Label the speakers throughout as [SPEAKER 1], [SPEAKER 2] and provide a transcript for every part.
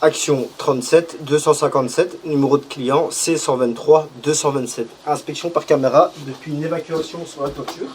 [SPEAKER 1] Action 37 257, numéro de client C123 227. Inspection par caméra depuis une évacuation sur la toiture.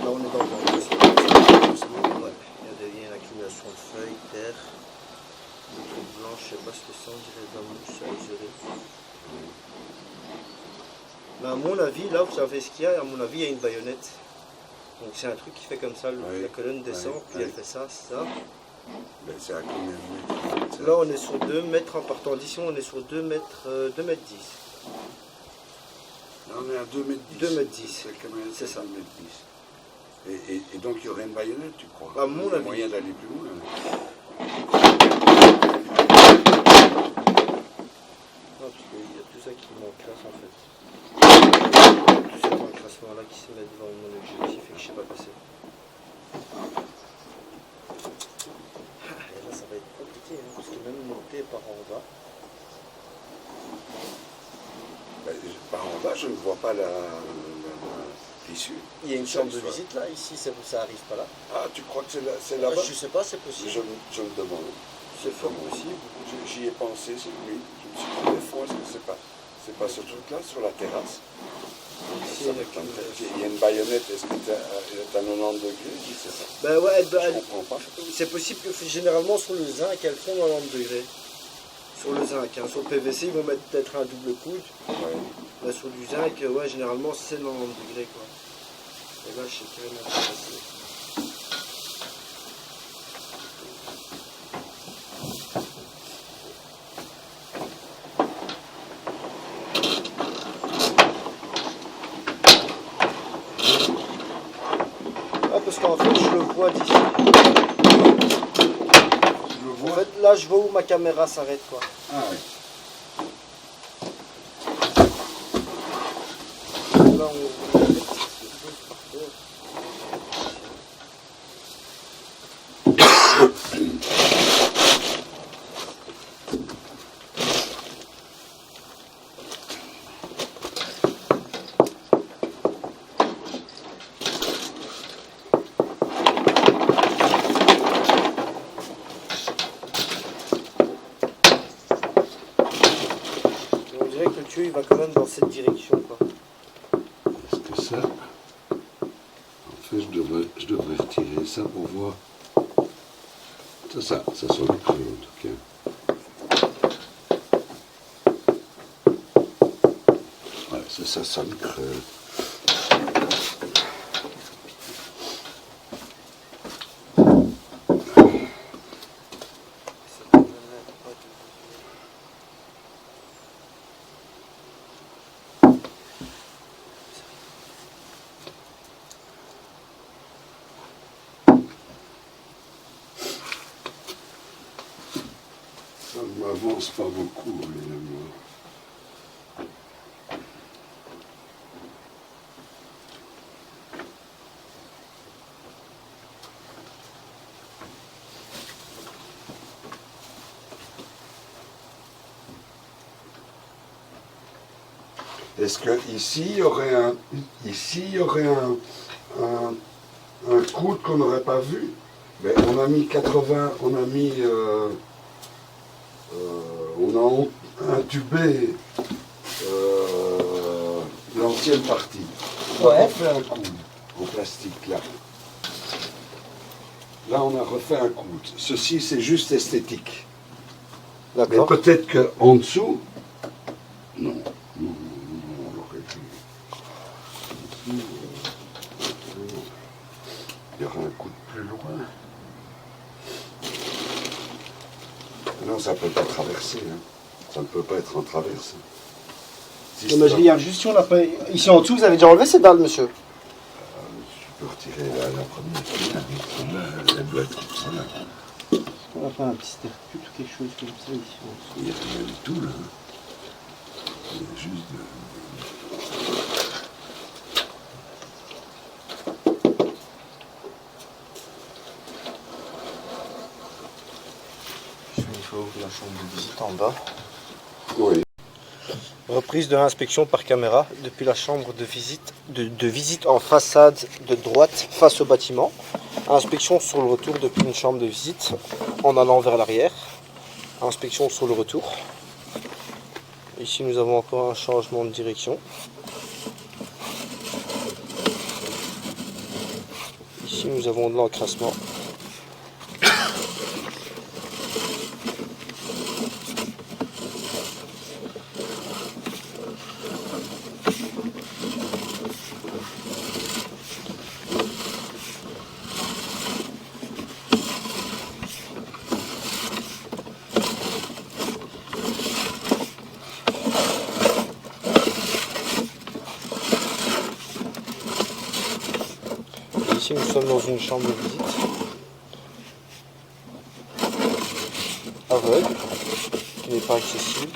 [SPEAKER 1] Là on est dans le ouais, il y a une accumulation de feuilles, terre, des trucs blancs, je sais pas ce que c'est, on dirait de la mousse à isoler. Mais à mon avis, là vous savez ce qu'il y a, à mon avis il y a une baïonnette. Donc c'est un truc qui fait comme ça, la colonne descend, puis elle fait ça, ça.
[SPEAKER 2] Ben, c'est à combien de mètres?
[SPEAKER 1] Là on est sur 2 mètres en partant d'ici, on est sur 2 mètres 10.
[SPEAKER 2] Là on est à 2 mètres 10.
[SPEAKER 1] 2 mètres 10.
[SPEAKER 2] C'est ça. 2 mètres 10. Et donc il y aurait une baïonnette, tu crois?
[SPEAKER 1] À mon avis.
[SPEAKER 2] Il y a moyen d'aller plus loin.
[SPEAKER 1] Non, parce qu'il y a tout ça qui m'encrasse en fait. Tout cet encrassement là qui se met devant mon objectif et que je sais pas passer. Et là ça va être compliqué, hein, parce que même monter par en bas.
[SPEAKER 2] Ben, par en bas, je ne vois pas l'issue.
[SPEAKER 1] Il y a une chambre de visite là, ici ça arrive pas là.
[SPEAKER 2] Ah, tu crois que c'est là-bas?
[SPEAKER 1] Je sais pas, c'est possible.
[SPEAKER 2] Je me demande.
[SPEAKER 1] C'est fort possible.
[SPEAKER 2] J'y ai pensé cette nuit. Je me suis dit, des fois, est-ce que c'est pas ce truc-là, sur la terrasse?
[SPEAKER 1] Ici,
[SPEAKER 2] Il y a une baïonnette, est-ce que tu es à 90 degrés? Je sais pas.
[SPEAKER 1] Ben ouais,
[SPEAKER 2] Je comprends pas.
[SPEAKER 1] c'est possible que généralement sur le zinc, elles font 90 degrés. Sur le zinc, hein. Sur le PVC, ils vont mettre peut-être un double coude.
[SPEAKER 2] Ouais.
[SPEAKER 1] Là, sur du zinc, ouais, généralement c'est 90 degrés quoi. Et là, je sais carrément pas passer. Ah, parce qu'en fait, je le vois d'ici.
[SPEAKER 2] Tu le
[SPEAKER 1] En
[SPEAKER 2] vois?
[SPEAKER 1] fait, là, je vois où ma caméra s'arrête quoi.
[SPEAKER 2] Ah oui.
[SPEAKER 1] Là, on dirait que le tuyau il va quand même dans cette direction quoi.
[SPEAKER 2] Est-ce que ça... En fait, je devrais retirer ça pour voir. Ça sonne creux en tout cas. Ouais, ça sonne creux. Ça ne m'avance pas beaucoup, évidemment. Est-ce que ici il y aurait un coude qu'on n'aurait pas vu? Mais on a mis 80, on a intubé l'ancienne partie. On a refait un coude en plastique là. Là on a refait un coude. Ceci c'est juste esthétique. Mais
[SPEAKER 1] D'accord.
[SPEAKER 2] peut-être qu'en dessous, non, on l'aurait vu. Il y aura un coude plus loin. Non, ça ne peut pas traverser. Hein. Ça ne peut pas être en traverse.
[SPEAKER 1] Non, mais je regarde juste si on n'a pas... Ici en dessous, vous avez déjà enlevé ces dalles, monsieur?
[SPEAKER 2] Je peux retirer la première. Elle doit être là.
[SPEAKER 1] On n'a pas un petit circuit ou quelque chose comme ça ici en dessous?
[SPEAKER 2] Il n'y a rien du tout là. Il y a juste de...
[SPEAKER 1] Il faut ouvrir la chambre de visite en bas.
[SPEAKER 2] Oui.
[SPEAKER 1] Reprise de l'inspection par caméra depuis la chambre de visite en façade de droite face au bâtiment. Inspection sur le retour depuis une chambre de visite en allant vers l'arrière. Inspection sur le retour. Ici nous avons encore un changement de direction. Ici nous avons de l'encrassement. Ici nous sommes dans une chambre de visite aveugle qui n'est pas accessible.